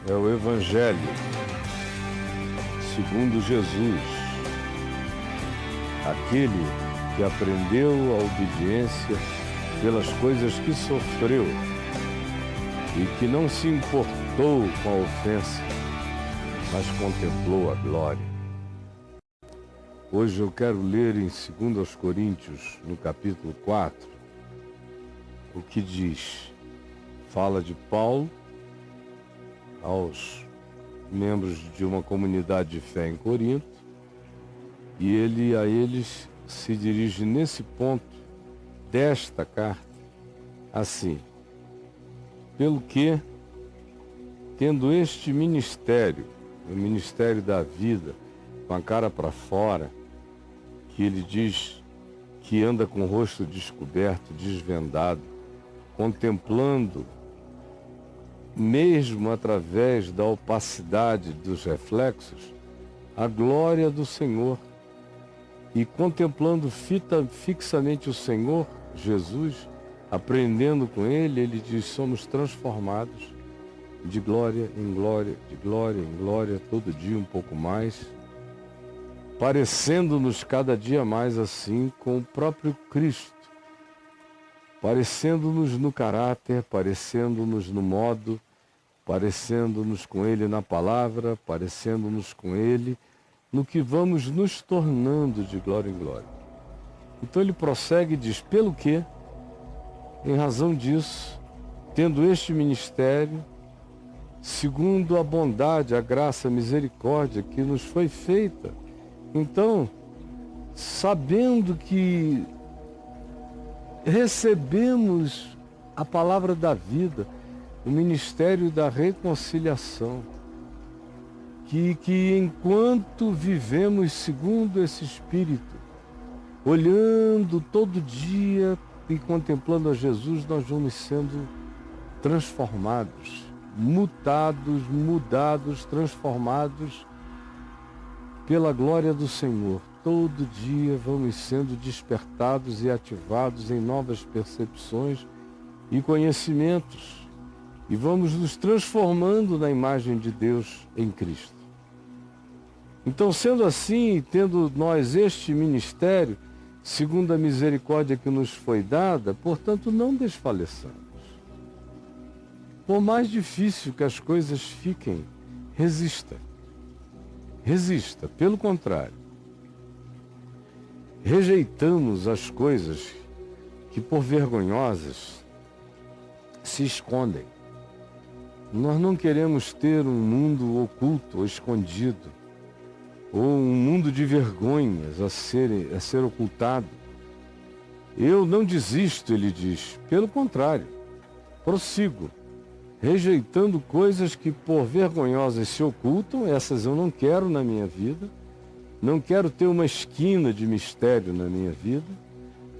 é o Evangelho segundo Jesus, aquele que aprendeu a obediência pelas coisas que sofreu e que não se importou com a ofensa, mas contemplou a glória. Hoje eu quero ler em 2 Coríntios, no capítulo 4, o que diz. Fala de Paulo aos membros de uma comunidade de fé em Corinto, e ele a eles se dirige nesse ponto desta carta assim: pelo que, tendo este ministério, o ministério da vida, com a cara para fora, que ele diz que anda com o rosto descoberto, desvendado, contemplando, mesmo através da opacidade dos reflexos, a glória do Senhor, e contemplando fixamente o Senhor Jesus, aprendendo com Ele, ele diz: somos transformados de glória em glória, de glória em glória, todo dia um pouco mais, parecendo-nos cada dia mais assim com o próprio Cristo, parecendo-nos no caráter, parecendo-nos no modo, parecendo-nos com Ele na palavra, parecendo-nos com Ele no que vamos nos tornando de glória em glória. Então ele prossegue e diz: pelo que, em razão disso, tendo este ministério, segundo a bondade, a graça, a misericórdia que nos foi feita, então, sabendo que recebemos a palavra da vida, o ministério da reconciliação, que enquanto vivemos segundo esse Espírito, olhando todo dia e contemplando a Jesus, nós vamos sendo transformados, mutados, mudados, transformados pela glória do Senhor. Todo dia vamos sendo despertados e ativados em novas percepções e conhecimentos, e vamos nos transformando na imagem de Deus em Cristo. Então, sendo assim, tendo nós este ministério, segundo a misericórdia que nos foi dada, portanto, não desfaleçamos. Por mais difícil que as coisas fiquem, resista. Resista, pelo contrário. Rejeitamos as coisas que, por vergonhosas, se escondem. Nós não queremos ter um mundo oculto ou escondido, ou um mundo de vergonhas a ser ocultado. Eu não desisto, ele diz, pelo contrário, prossigo, rejeitando coisas que por vergonhosas se ocultam. Essas eu não quero na minha vida, não quero ter uma esquina de mistério na minha vida.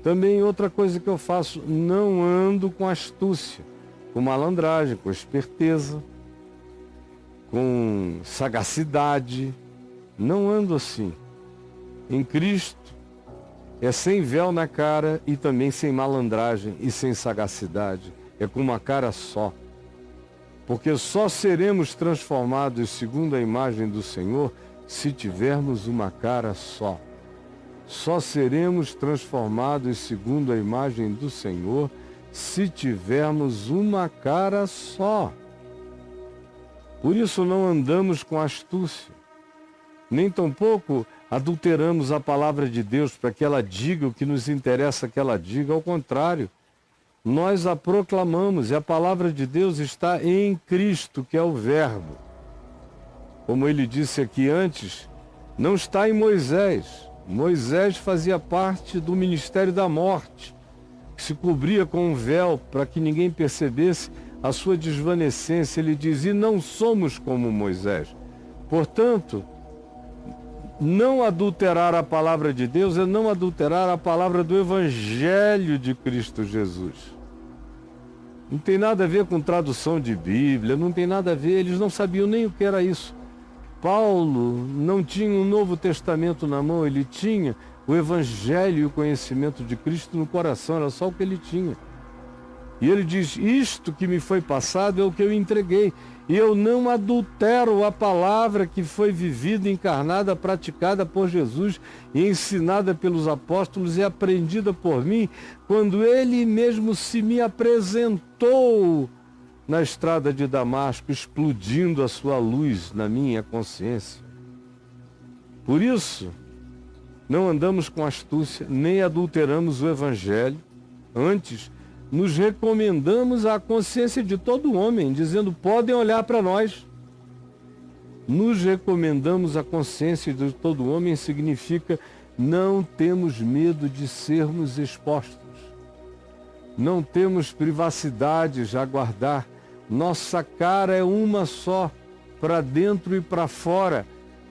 Também outra coisa que eu faço, não ando com astúcia, com malandragem, com esperteza, com sagacidade. Não ando assim. Em Cristo é sem véu na cara e também sem malandragem e sem sagacidade. É com uma cara só. Porque só seremos transformados segundo a imagem do Senhor se tivermos uma cara só. Só seremos transformados segundo a imagem do Senhor se tivermos uma cara só. Por isso não andamos com astúcia, nem tampouco adulteramos a palavra de Deus para que ela diga o que nos interessa que ela diga. Ao contrário, nós a proclamamos, e a palavra de Deus está em Cristo, que é o Verbo. Como ele disse aqui antes, não está em Moisés. Moisés fazia parte do ministério da morte, que se cobria com um véu para que ninguém percebesse a sua desvanecência. Ele diz: e não somos como Moisés. Portanto, não adulterar a palavra de Deus é não adulterar a palavra do Evangelho de Cristo Jesus. Não tem nada a ver com tradução de Bíblia, não tem nada a ver, eles não sabiam nem o que era isso. Paulo não tinha um Novo Testamento na mão, ele tinha o Evangelho e o conhecimento de Cristo no coração, era só o que ele tinha. E ele diz: isto que me foi passado é o que eu entreguei. E eu não adultero a palavra que foi vivida, encarnada, praticada por Jesus e ensinada pelos apóstolos e aprendida por mim, quando ele mesmo se me apresentou na estrada de Damasco, explodindo a sua luz na minha consciência. Por isso, não andamos com astúcia, nem adulteramos o Evangelho. Antes, nos recomendamos à consciência de todo homem, dizendo, podem olhar para nós. Nos recomendamos à consciência de todo homem significa não temos medo de sermos expostos. Não temos privacidades a guardar. Nossa cara é uma só, para dentro e para fora,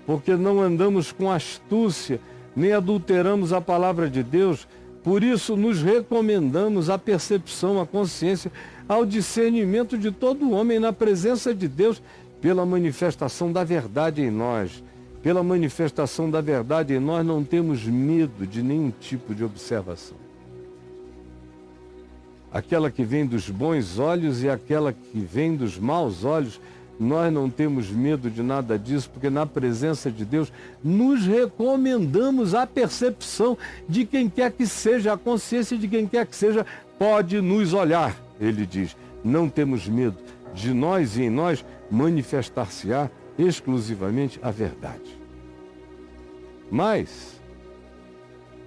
porque não andamos com astúcia, nem adulteramos a palavra de Deus. Por isso, nos recomendamos à percepção, à consciência, ao discernimento de todo homem na presença de Deus, pela manifestação da verdade em nós. Pela manifestação da verdade em nós, não temos medo de nenhum tipo de observação. Aquela que vem dos bons olhos e aquela que vem dos maus olhos, nós não temos medo de nada disso, porque na presença de Deus nos recomendamos a percepção de quem quer que seja, a consciência de quem quer que seja, pode nos olhar, ele diz. Não temos medo de nós e em nós manifestar-se-á exclusivamente a verdade. Mas,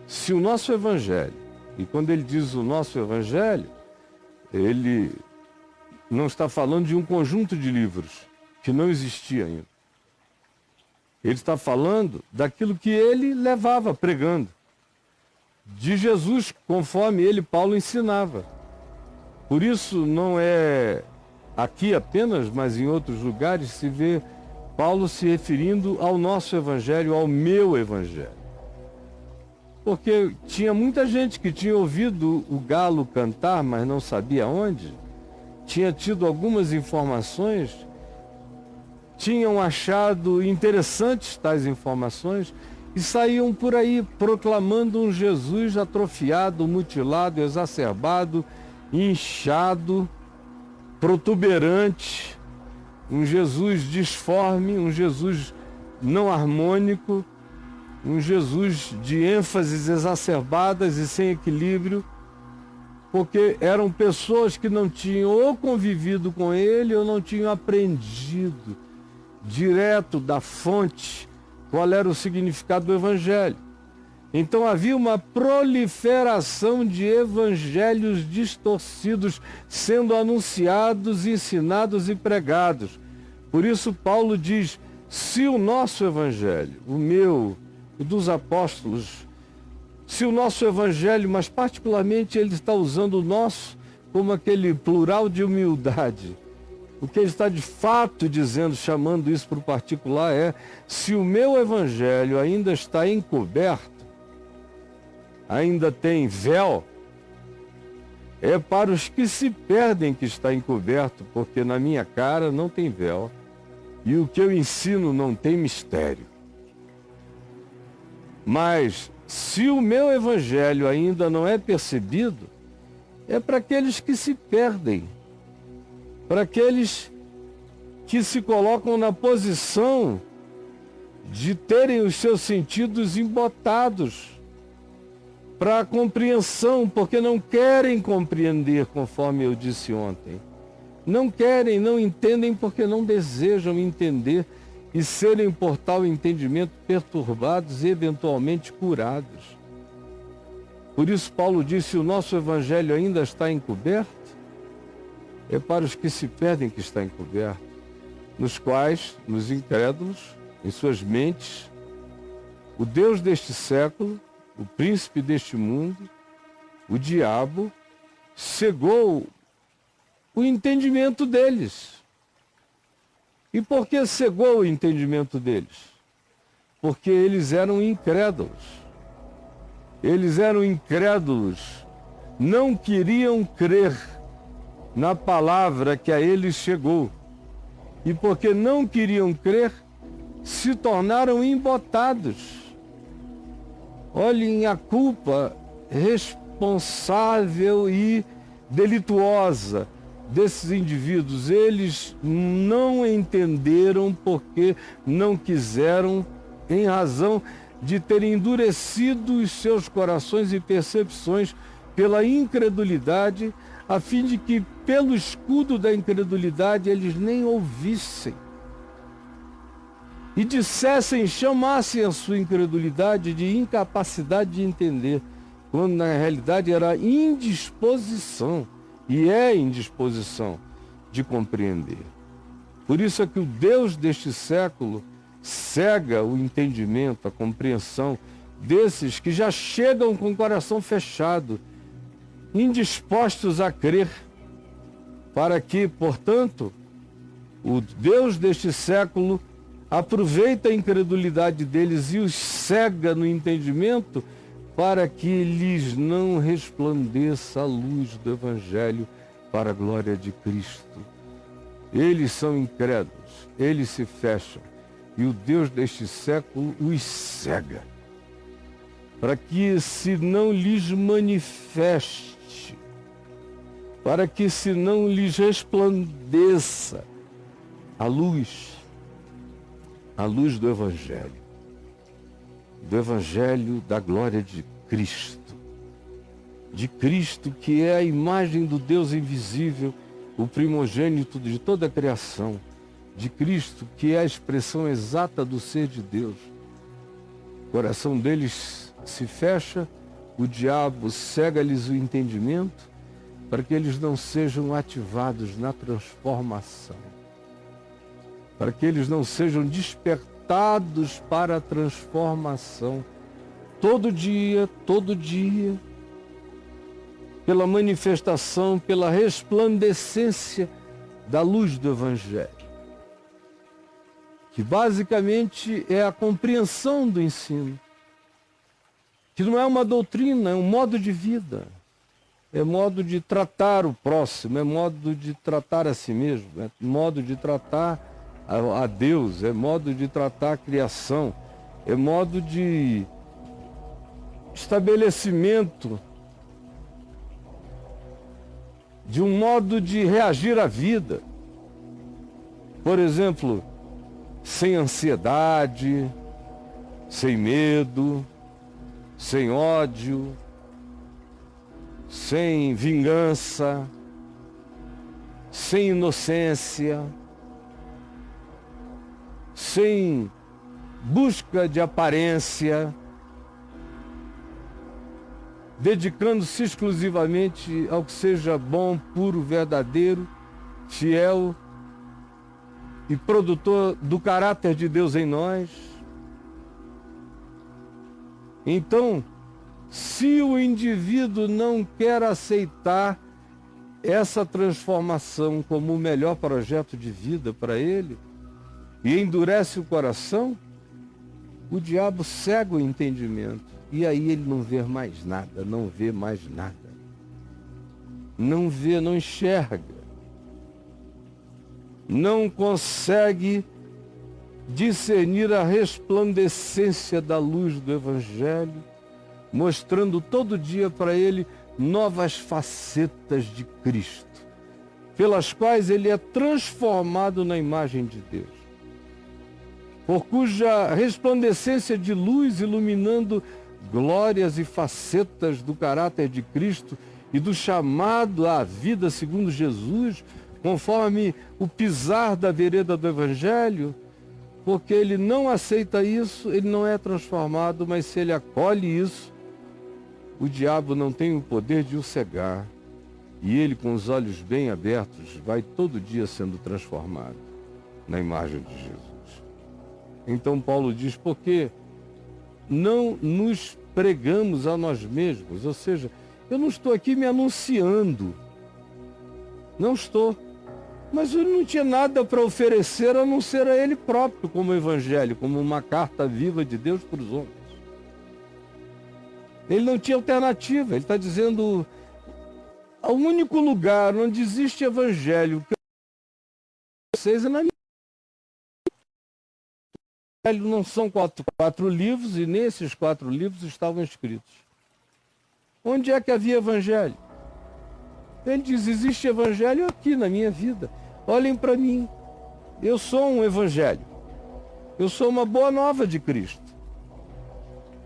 se o nosso Evangelho, e quando ele diz o nosso Evangelho, ele não está falando de um conjunto de livros que não existia ainda. Ele está falando daquilo que ele levava pregando, de Jesus, conforme ele, Paulo, ensinava. Por isso não é aqui apenas, mas em outros lugares se vê Paulo se referindo ao nosso Evangelho, ao meu Evangelho. Porque tinha muita gente que tinha ouvido o galo cantar, mas não sabia onde. Tinha tido algumas informações, tinham achado interessantes tais informações e saíam por aí proclamando um Jesus atrofiado, mutilado, exacerbado, inchado, protuberante, um Jesus disforme, um Jesus não harmônico, um Jesus de ênfases exacerbadas e sem equilíbrio, porque eram pessoas que não tinham ou convivido com ele ou não tinham aprendido direto da fonte qual era o significado do Evangelho. Então havia uma proliferação de evangelhos distorcidos sendo anunciados, ensinados e pregados. Por isso Paulo diz, se o nosso Evangelho, o meu, o dos apóstolos, se o nosso Evangelho, mas particularmente ele está usando o nosso como aquele plural de humildade. O que ele está de fato dizendo, chamando isso para o particular é, se o meu Evangelho ainda está encoberto, ainda tem véu, é para os que se perdem que está encoberto, porque na minha cara não tem véu e o que eu ensino não tem mistério. Mas se o meu Evangelho ainda não é percebido, é para aqueles que se perdem, para aqueles que se colocam na posição de terem os seus sentidos embotados para a compreensão, porque não querem compreender, conforme eu disse ontem. Não querem, não entendem porque não desejam entender e serem por tal entendimento perturbados e eventualmente curados. Por isso Paulo disse, o nosso Evangelho ainda está encoberto, é para os que se perdem que está encoberto, nos quais, nos incrédulos, em suas mentes, o Deus deste século, o príncipe deste mundo, o diabo, cegou o entendimento deles. E por que cegou o entendimento deles? Porque eles eram incrédulos. Eles eram incrédulos, não queriam crer na palavra que a eles chegou. E porque não queriam crer, se tornaram embotados. Olhem a culpa responsável e delituosa desses indivíduos, eles não entenderam porque não quiseram, em razão de terem endurecido os seus corações e percepções pela incredulidade, a fim de que, pelo escudo da incredulidade, eles nem ouvissem e dissessem, chamassem a sua incredulidade de incapacidade de entender, quando na realidade era indisposição, e é indisposição de compreender. Por isso é que o Deus deste século cega o entendimento, a compreensão desses que já chegam com o coração fechado, indispostos a crer, para que, portanto, o Deus deste século aproveita a incredulidade deles e os cega no entendimento, para que lhes não resplandeça a luz do Evangelho para a glória de Cristo. Eles são incrédulos, eles se fecham, e o Deus deste século os cega, para que se não lhes manifeste, para que se não lhes resplandeça a luz do Evangelho da glória de Cristo que é a imagem do Deus invisível, o primogênito de toda a criação, de Cristo que é a expressão exata do ser de Deus. O coração deles se fecha, o diabo cega-lhes o entendimento, para que eles não sejam ativados na transformação, para que eles não sejam despertados para a transformação, todo dia, pela manifestação, pela resplandecência da luz do Evangelho, que basicamente é a compreensão do ensino, que não é uma doutrina, é um modo de vida, é modo de tratar o próximo, é modo de tratar a si mesmo, é modo de tratar a Deus, é modo de tratar a criação, é modo de estabelecimento de um modo de reagir à vida. Por exemplo, sem ansiedade, sem medo, sem ódio, sem vingança, sem inocência, sem busca de aparência, dedicando-se exclusivamente ao que seja bom, puro, verdadeiro, fiel e produtor do caráter de Deus em nós. Então, se o indivíduo não quer aceitar essa transformação como o melhor projeto de vida para ele e endurece o coração, o diabo cega o entendimento. E aí ele não vê mais nada, não vê mais nada. Não vê, não enxerga. Não consegue discernir a resplandecência da luz do Evangelho, mostrando todo dia para ele novas facetas de Cristo, pelas quais ele é transformado na imagem de Deus, por cuja resplandecência de luz iluminando glórias e facetas do caráter de Cristo e do chamado à vida segundo Jesus, conforme o pisar da vereda do Evangelho, porque ele não aceita isso, ele não é transformado, mas se ele acolhe isso, o diabo não tem o poder de o cegar, e ele, com os olhos bem abertos, vai todo dia sendo transformado na imagem de Jesus. Então Paulo diz, porque não nos pregamos a nós mesmos, ou seja, eu não estou aqui me anunciando, não estou, mas ele não tinha nada para oferecer a não ser a ele próprio como evangelho, como uma carta viva de Deus para os homens. Ele não tinha alternativa, ele está dizendo, o único lugar onde existe evangelho que vocês é na minha. Não são quatro livros, e nesses 4 livros estavam escritos. Onde é que havia evangelho? Ele diz, existe evangelho aqui na minha vida. Olhem para mim. Eu sou um evangelho. Eu sou uma boa nova de Cristo.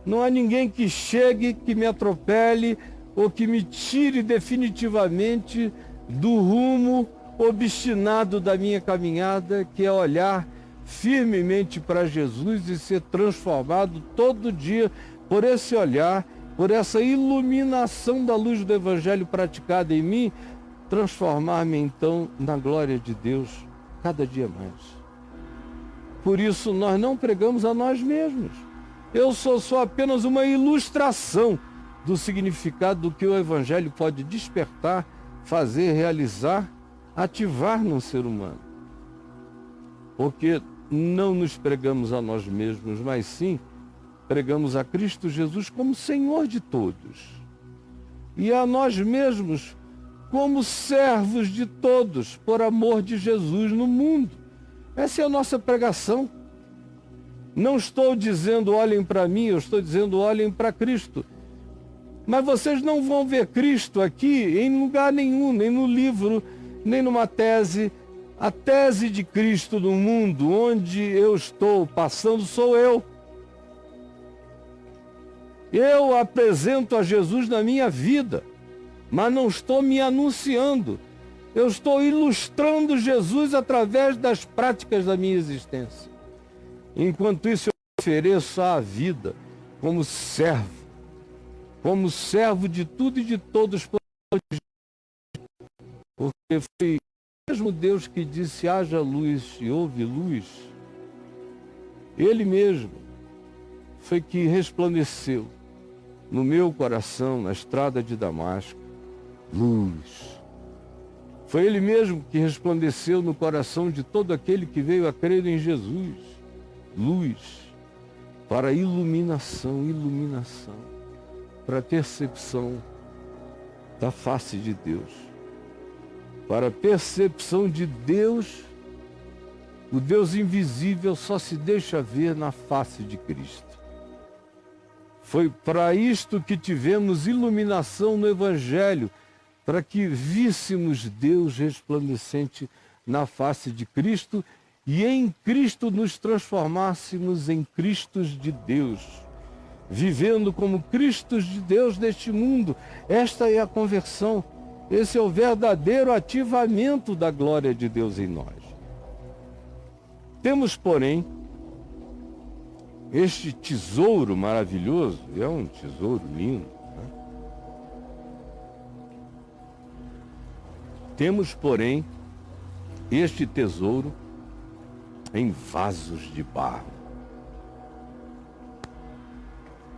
Não há ninguém que chegue, que me atropele ou que me tire definitivamente do rumo obstinado da minha caminhada, que é olhar firmemente para Jesus e ser transformado todo dia por esse olhar, por essa iluminação da luz do Evangelho praticada em mim, transformar-me então na glória de Deus cada dia mais. Por isso nós não pregamos a nós mesmos. Eu sou só apenas uma ilustração do significado do que o Evangelho pode despertar, fazer, realizar, ativar num ser humano. Porque não nos pregamos a nós mesmos, mas sim pregamos a Cristo Jesus como Senhor de todos. E a nós mesmos como servos de todos, por amor de Jesus no mundo. Essa é a nossa pregação. Não estou dizendo olhem para mim, eu estou dizendo olhem para Cristo. Mas vocês não vão ver Cristo aqui em lugar nenhum, nem no livro, nem numa tese. A tese de Cristo no mundo, onde eu estou passando, sou eu. Eu apresento a Jesus na minha vida, mas não estou me anunciando. Eu estou ilustrando Jesus através das práticas da minha existência. Enquanto isso, eu ofereço a vida como servo de tudo e de todos, porque foi o mesmo Deus que disse haja luz e houve luz. Ele mesmo foi que resplandeceu no meu coração, na estrada de Damasco, luz. Foi Ele mesmo que resplandeceu no coração de todo aquele que veio a crer em Jesus, luz, para iluminação, para percepção da face de Deus, para a percepção de Deus. O Deus invisível só se deixa ver na face de Cristo. Foi para isto que tivemos iluminação no Evangelho, para que víssemos Deus resplandecente na face de Cristo e em Cristo nos transformássemos em Cristos de Deus, vivendo como Cristos de Deus neste mundo. Esta é a conversão, esse é o verdadeiro ativamento da glória de Deus em nós. Temos, porém, este tesouro maravilhoso, é um tesouro lindo, né? Temos, porém, este tesouro em vasos de barro.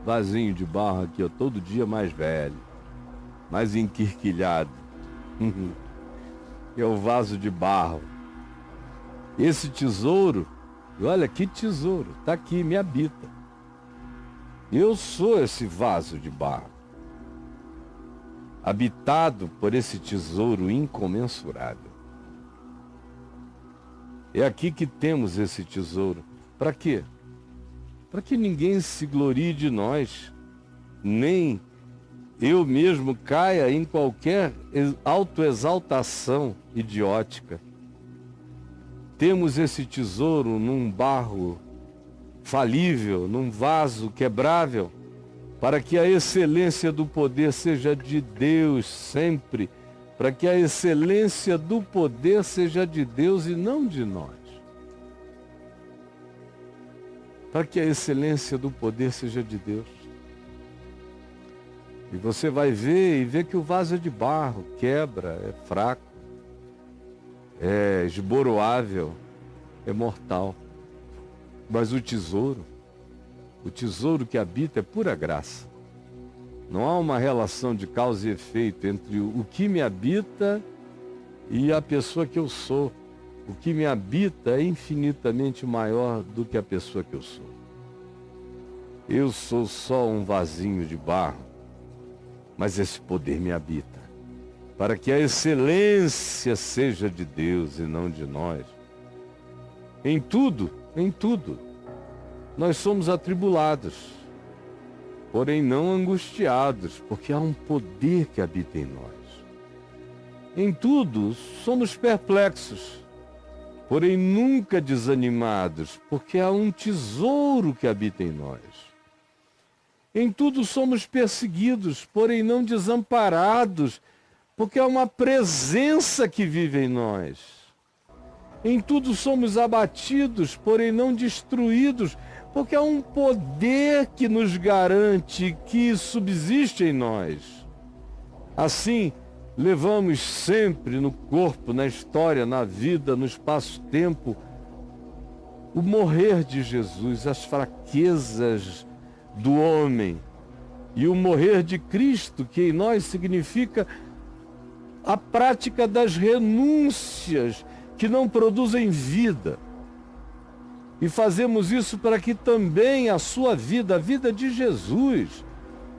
Vasinho de barro aqui, ó, todo dia mais velho, mais enquirquilhado. É o vaso de barro. Esse tesouro, olha que tesouro, está aqui, me habita. Eu sou esse vaso de barro, habitado por esse tesouro incomensurável. É aqui que temos esse tesouro. Para quê? Para que ninguém se glorie de nós, nem eu mesmo caia em qualquer autoexaltação idiótica. Temos esse tesouro num barro falível, num vaso quebrável, para que a excelência do poder seja de Deus sempre, para que a excelência do poder seja de Deus e não de nós. Para que a excelência do poder seja de Deus. E você vai ver que o vaso é de barro, quebra, é fraco, é esboroável, é mortal. Mas o tesouro que habita é pura graça. Não há uma relação de causa e efeito entre o que me habita e a pessoa que eu sou. O que me habita é infinitamente maior do que a pessoa que eu sou. Eu sou só um vasinho de barro, mas esse poder me habita, para que a excelência seja de Deus e não de nós. Em tudo, nós somos atribulados, porém não angustiados, porque há um poder que habita em nós. Em tudo somos perplexos, porém nunca desanimados, porque há um tesouro que habita em nós. Em tudo somos perseguidos, porém não desamparados, porque há uma presença que vive em nós. Em tudo somos abatidos, porém não destruídos, porque há um poder que nos garante que subsiste em nós. Assim, levamos sempre no corpo, na história, na vida, no espaço-tempo, o morrer de Jesus, as fraquezas do homem, e o morrer de Cristo, que em nós significa a prática das renúncias que não produzem vida. E fazemos isso para que também a sua vida, a vida de Jesus,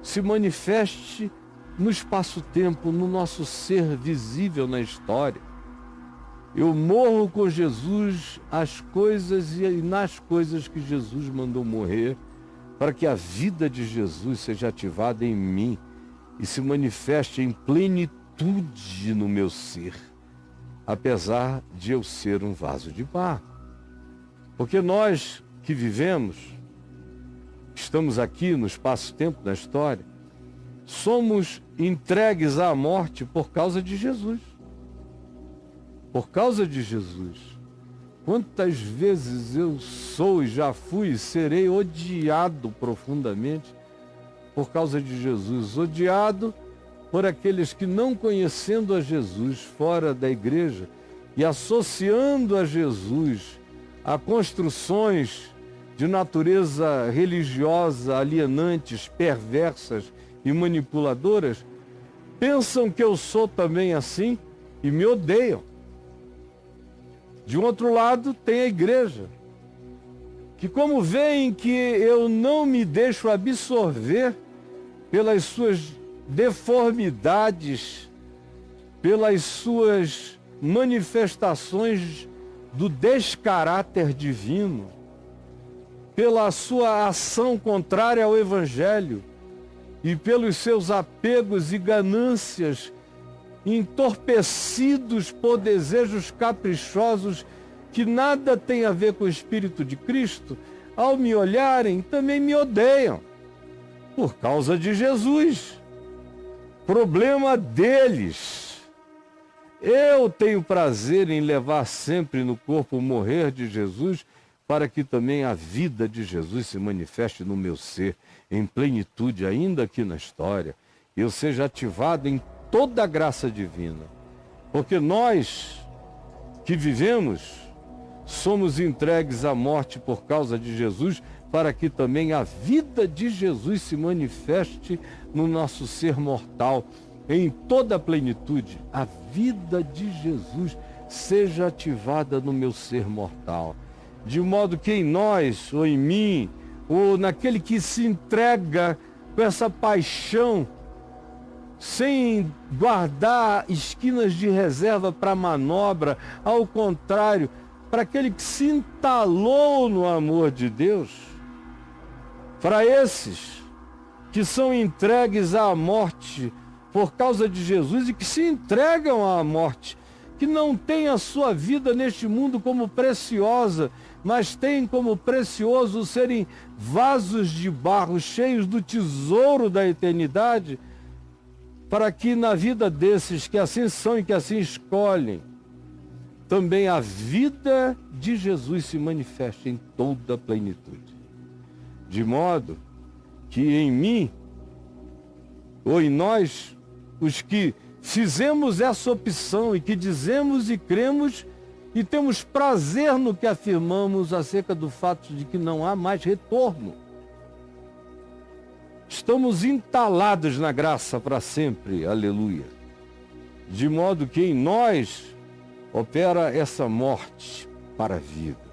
se manifeste no espaço-tempo, no nosso ser visível na história. Eu morro com Jesus às coisas e nas coisas que Jesus mandou morrer, para que a vida de Jesus seja ativada em mim e se manifeste em plenitude no meu ser, apesar de eu ser um vaso de barro. Porque nós que vivemos, estamos aqui no espaço-tempo da história, somos entregues à morte por causa de Jesus. Por causa de Jesus. Quantas vezes eu sou e já fui e serei odiado profundamente por causa de Jesus. Odiado por aqueles que, não conhecendo a Jesus fora da igreja e associando a Jesus a construções de natureza religiosa, alienantes, perversas e manipuladoras, pensam que eu sou também assim e me odeiam. De um outro lado, tem a igreja, que como veem que eu não me deixo absorver pelas suas deformidades, pelas suas manifestações do descaráter divino, pela sua ação contrária ao Evangelho e pelos seus apegos e ganâncias entorpecidos por desejos caprichosos que nada tem a ver com o Espírito de Cristo, ao me olharem, também me odeiam, por causa de Jesus. Problema deles. Eu tenho prazer em levar sempre no corpo o morrer de Jesus, para que também a vida de Jesus se manifeste no meu ser, em plenitude, ainda aqui na história, eu seja ativado em toda a graça divina. Porque nós que vivemos, somos entregues à morte por causa de Jesus, para que também a vida de Jesus se manifeste no nosso ser mortal, em toda a plenitude. A vida de Jesus seja ativada no meu ser mortal, de modo que em nós, ou em mim, ou naquele que se entrega com essa paixão, sem guardar esquinas de reserva para manobra, ao contrário, para aquele que se entalou no amor de Deus, para esses que são entregues à morte por causa de Jesus e que se entregam à morte, que não têm a sua vida neste mundo como preciosa, mas têm como precioso serem vasos de barro cheios do tesouro da eternidade, para que na vida desses que assim são e que assim escolhem, também a vida de Jesus se manifeste em toda a plenitude. De modo que em mim, ou em nós, os que fizemos essa opção e que dizemos e cremos e temos prazer no que afirmamos acerca do fato de que não há mais retorno, estamos entalados na graça para sempre, aleluia. De modo que em nós opera essa morte para a vida.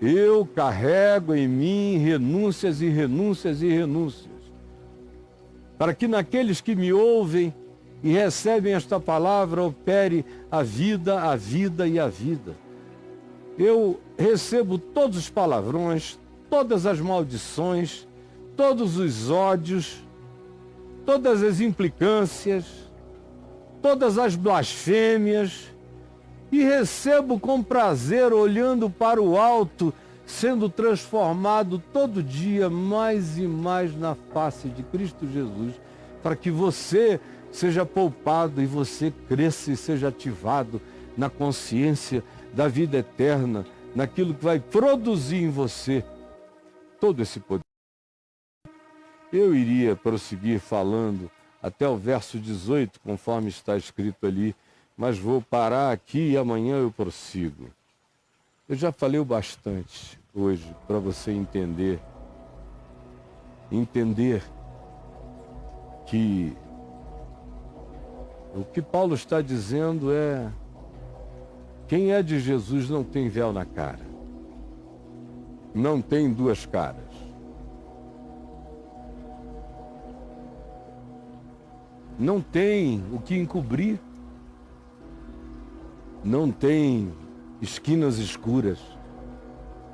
Eu carrego em mim renúncias e renúncias e renúncias, para que naqueles que me ouvem e recebem esta palavra opere a vida e a vida. Eu recebo todos os palavrões, todas as maldições, todos os ódios, todas as implicâncias, todas as blasfêmias e recebo com prazer, olhando para o alto, sendo transformado todo dia mais e mais na face de Cristo Jesus, para que você seja poupado e você cresça e seja ativado na consciência da vida eterna, naquilo que vai produzir em você todo esse poder. Eu iria prosseguir falando até o verso 18, conforme está escrito ali, mas vou parar aqui e amanhã eu prossigo. Eu já falei o bastante hoje para você entender que o que Paulo está dizendo é: quem é de Jesus não tem véu na cara, não tem duas caras. Não tem o que encobrir, não tem esquinas escuras.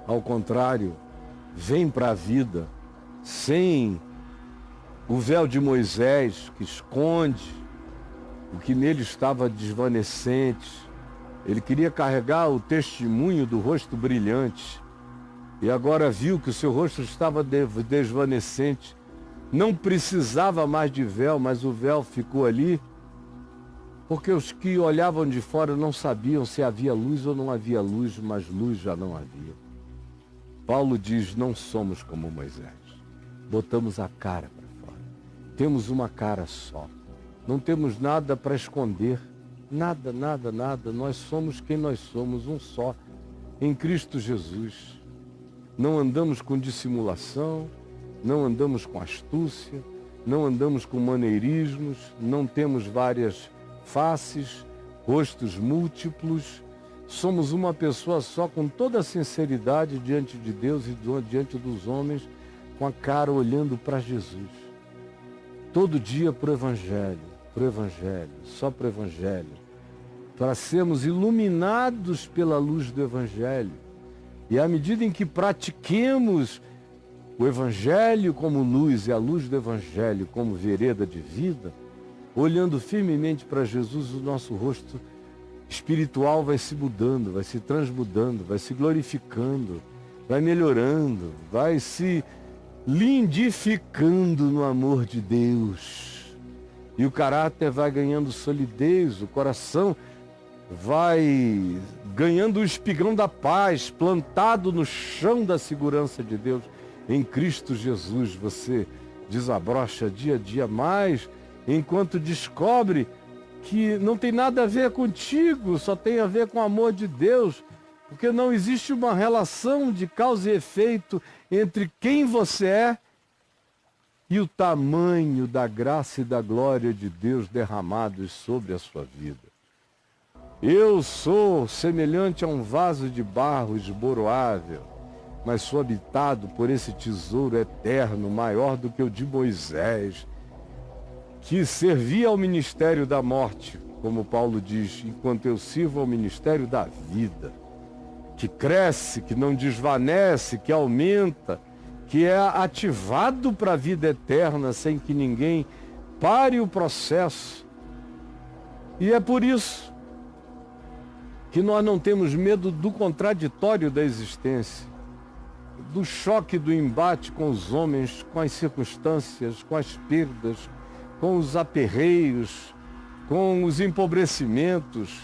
Ao contrário, vem para a vida sem o véu de Moisés que esconde o que nele estava desvanecente. Ele queria carregar o testemunho do rosto brilhante e agora viu que o seu rosto estava desvanecente. Não precisava mais de véu, mas o véu ficou ali porque os que olhavam de fora não sabiam se havia luz ou não havia luz, mas luz já não havia. Paulo diz: não somos como Moisés, botamos a cara para fora, temos uma cara só, não temos nada para esconder, nada, nós somos quem nós somos, um só, em Cristo Jesus. Não andamos com dissimulação, não andamos com astúcia, não andamos com maneirismos, não temos várias faces, rostos múltiplos. Somos uma pessoa só, com toda a sinceridade diante de Deus e diante dos homens, com a cara olhando para Jesus. Todo dia para o Evangelho, só para o Evangelho, para sermos iluminados pela luz do Evangelho. E à medida em que pratiquemos o Evangelho como luz e a luz do Evangelho como vereda de vida, olhando firmemente para Jesus, o nosso rosto espiritual vai se mudando, vai se transmudando, vai se glorificando, vai melhorando, vai se lindificando no amor de Deus. E o caráter vai ganhando solidez, o coração vai ganhando o espigão da paz, plantado no chão da segurança de Deus. Em Cristo Jesus você desabrocha dia a dia mais, enquanto descobre que não tem nada a ver contigo, só tem a ver com o amor de Deus, porque não existe uma relação de causa e efeito entre quem você é e o tamanho da graça e da glória de Deus derramados sobre a sua vida. Eu sou semelhante a um vaso de barro esboroável, mas sou habitado por esse tesouro eterno, maior do que o de Moisés, que servia ao ministério da morte, como Paulo diz, enquanto eu sirvo ao ministério da vida, que cresce, que não desvanece, que aumenta, que é ativado para a vida eterna sem que ninguém pare o processo. E é por isso que nós não temos medo do contraditório da existência, do choque, do embate com os homens, com as circunstâncias, com as perdas, com os aperreios, com os empobrecimentos,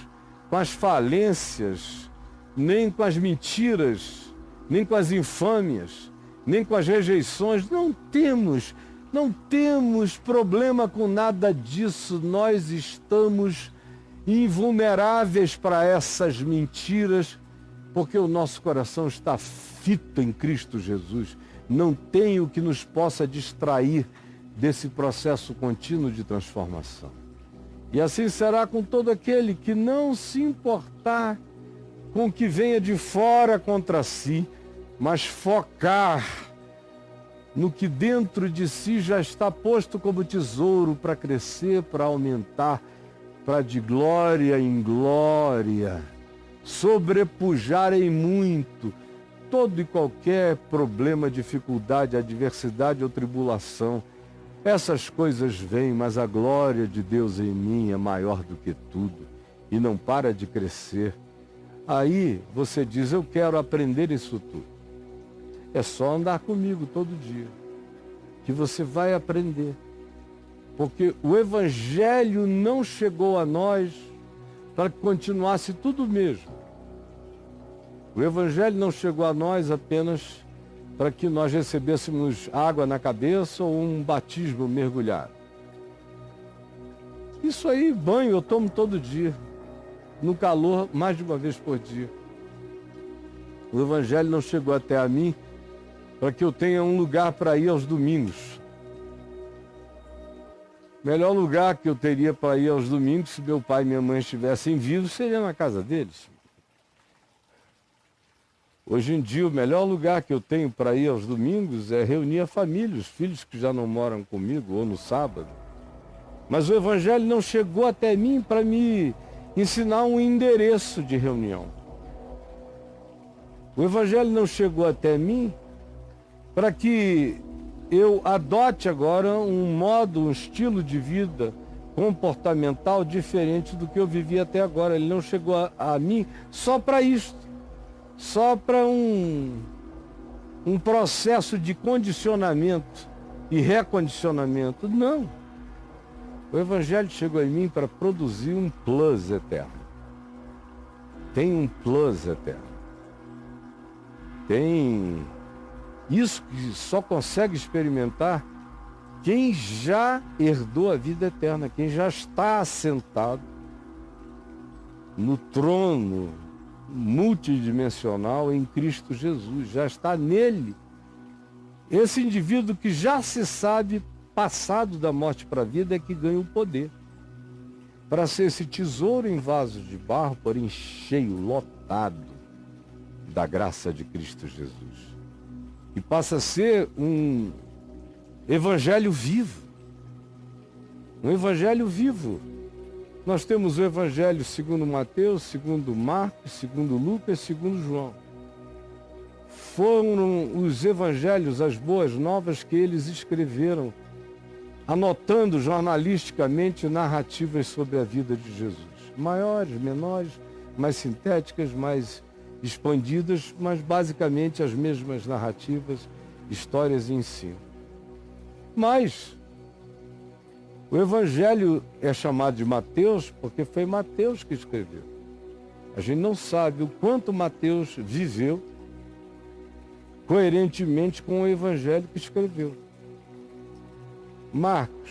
com as falências, nem com as mentiras, nem com as infâmias, nem com as rejeições. Não temos problema com nada disso. Nós estamos invulneráveis para essas mentiras, porque o nosso coração está fito em Cristo Jesus. Não tem o que nos possa distrair desse processo contínuo de transformação. E assim será com todo aquele que não se importar com o que venha de fora contra si, mas focar no que dentro de si já está posto como tesouro para crescer, para aumentar, para de glória em glória, sobrepujar em muito todo e qualquer problema, dificuldade, adversidade ou tribulação. Essas coisas vêm, mas a glória de Deus em mim é maior do que tudo e não para de crescer. Aí você diz, eu quero aprender isso tudo. É só andar comigo todo dia, que você vai aprender. Porque o Evangelho não chegou a nós para que continuasse tudo mesmo. O Evangelho não chegou a nós apenas para que nós recebêssemos água na cabeça ou um batismo mergulhado. Isso aí, banho, eu tomo todo dia, no calor, mais de uma vez por dia. O Evangelho não chegou até a mim para que eu tenha um lugar para ir aos domingos. O melhor lugar que eu teria para ir aos domingos, se meu pai e minha mãe estivessem vivos, seria na casa deles. Hoje em dia, o melhor lugar que eu tenho para ir aos domingos é reunir a família, os filhos que já não moram comigo, ou no sábado. Mas o Evangelho não chegou até mim para me ensinar um endereço de reunião. O Evangelho não chegou até mim para que eu adote agora um modo, um estilo de vida comportamental diferente do que eu vivi até agora. Ele não chegou a mim só para isso. Só para um processo de condicionamento e recondicionamento. Não. O Evangelho chegou em mim para produzir um plus eterno. Tem um plus eterno. Tem isso que só consegue experimentar quem já herdou a vida eterna, quem já está assentado no trono multidimensional em Cristo Jesus, já está nele. Esse indivíduo que já se sabe, passado da morte para a vida, é que ganha o poder para ser esse tesouro em vasos de barro, porém cheio, lotado da graça de Cristo Jesus. E passa a ser um evangelho vivo. Um evangelho vivo. Nós temos o Evangelho segundo Mateus, segundo Marcos, segundo Lucas, segundo João. Foram os evangelhos, as boas novas que eles escreveram, anotando jornalisticamente narrativas sobre a vida de Jesus. Maiores, menores, mais sintéticas, mais expandidas, mas basicamente as mesmas narrativas, histórias e ensino. Mas o Evangelho é chamado de Mateus porque foi Mateus que escreveu. A gente não sabe o quanto Mateus viveu coerentemente com o Evangelho que escreveu. Marcos.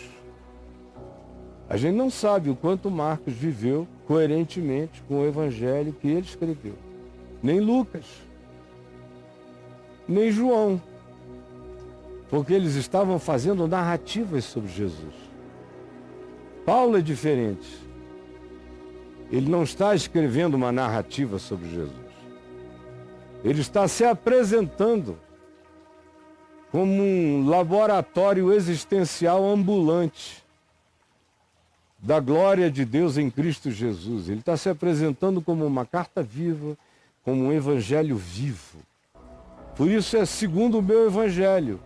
A gente não sabe o quanto Marcos viveu coerentemente com o Evangelho que ele escreveu. Nem Lucas. Nem João. Porque eles estavam fazendo narrativas sobre Jesus. Paulo é diferente. Ele não está escrevendo uma narrativa sobre Jesus. Ele está se apresentando como um laboratório existencial ambulante da glória de Deus em Cristo Jesus. Ele está se apresentando como uma carta viva, como um evangelho vivo. Por isso é segundo o meu evangelho.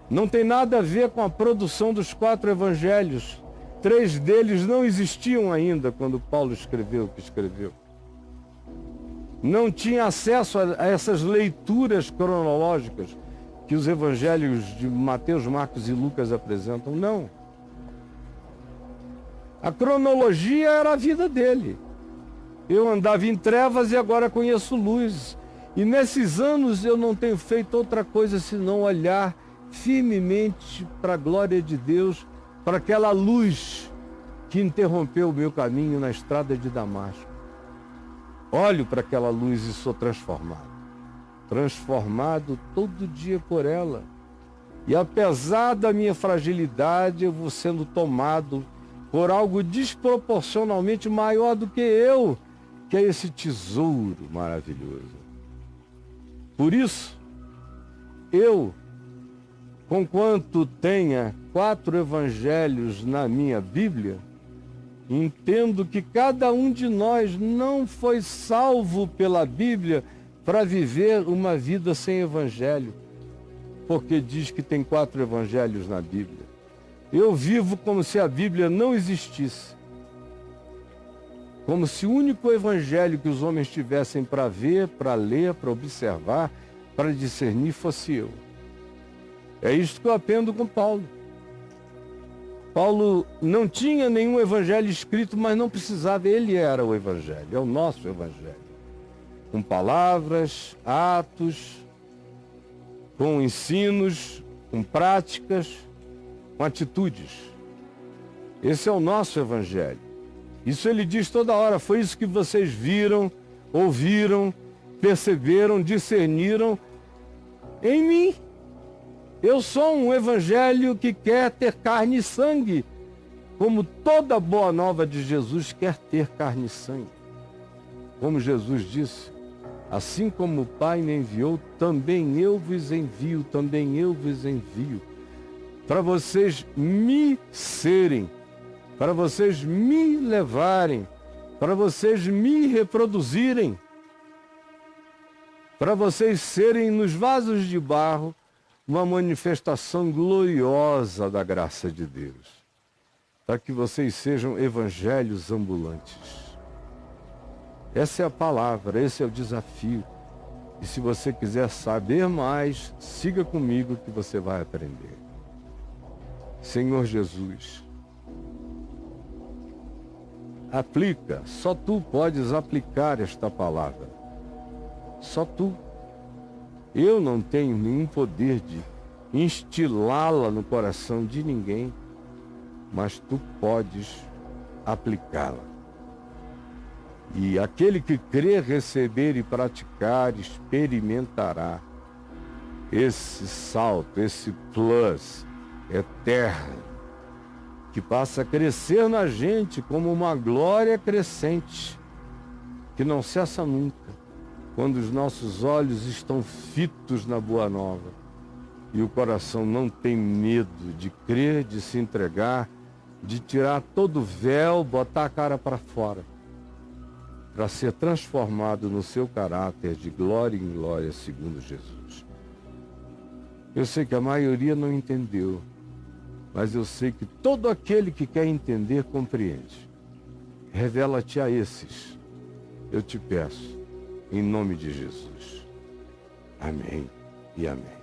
Não tem nada a ver com a produção dos 4 evangelhos. 3 deles não existiam ainda quando Paulo escreveu o que escreveu. Não tinha acesso a essas leituras cronológicas que os evangelhos de Mateus, Marcos e Lucas apresentam. Não. A cronologia era a vida dele. Eu andava em trevas e agora conheço luz. E nesses anos eu não tenho feito outra coisa senão olhar firmemente para a glória de Deus, para aquela luz que interrompeu o meu caminho na estrada de Damasco. Olho para aquela luz e sou transformado. Transformado todo dia por ela. E apesar da minha fragilidade, eu vou sendo tomado por algo desproporcionalmente maior do que eu, que é esse tesouro maravilhoso. Por isso, eu, conquanto tenha 4 evangelhos na minha Bíblia, entendo que cada um de nós não foi salvo pela Bíblia para viver uma vida sem evangelho, porque diz que tem 4 evangelhos na Bíblia. Eu vivo como se a Bíblia não existisse. Como se o único evangelho que os homens tivessem para ver, para ler, para observar, para discernir fosse eu. É isto que eu aprendo com Paulo. Paulo não tinha nenhum evangelho escrito, mas não precisava, ele era o evangelho, é o nosso evangelho. Com palavras, atos, com ensinos, com práticas, com atitudes. Esse é o nosso evangelho. Isso ele diz toda hora, foi isso que vocês viram, ouviram, perceberam, discerniram em mim. Eu sou um evangelho que quer ter carne e sangue, como toda boa nova de Jesus quer ter carne e sangue. Como Jesus disse, assim como o Pai me enviou, também eu vos envio, também eu vos envio, para vocês me serem, para vocês me levarem, para vocês me reproduzirem, para vocês serem nos vasos de barro uma manifestação gloriosa da graça de Deus, para que vocês sejam evangelhos ambulantes. Essa é a palavra, esse é o desafio. E se você quiser saber mais, siga comigo que você vai aprender. Senhor Jesus, aplica, só tu podes aplicar esta palavra. Só tu. Eu não tenho nenhum poder de instilá-la no coração de ninguém, mas tu podes aplicá-la. E aquele que crer, receber e praticar, experimentará esse salto, esse plus eterno, que passa a crescer na gente como uma glória crescente, que não cessa nunca, quando os nossos olhos estão fitos na Boa Nova e o coração não tem medo de crer, de se entregar, de tirar todo o véu, botar a cara para fora, para ser transformado no seu caráter de glória em glória, segundo Jesus. Eu sei que a maioria não entendeu, mas eu sei que todo aquele que quer entender, compreende. Revela-te a esses, eu te peço, em nome de Jesus. Amém e amém.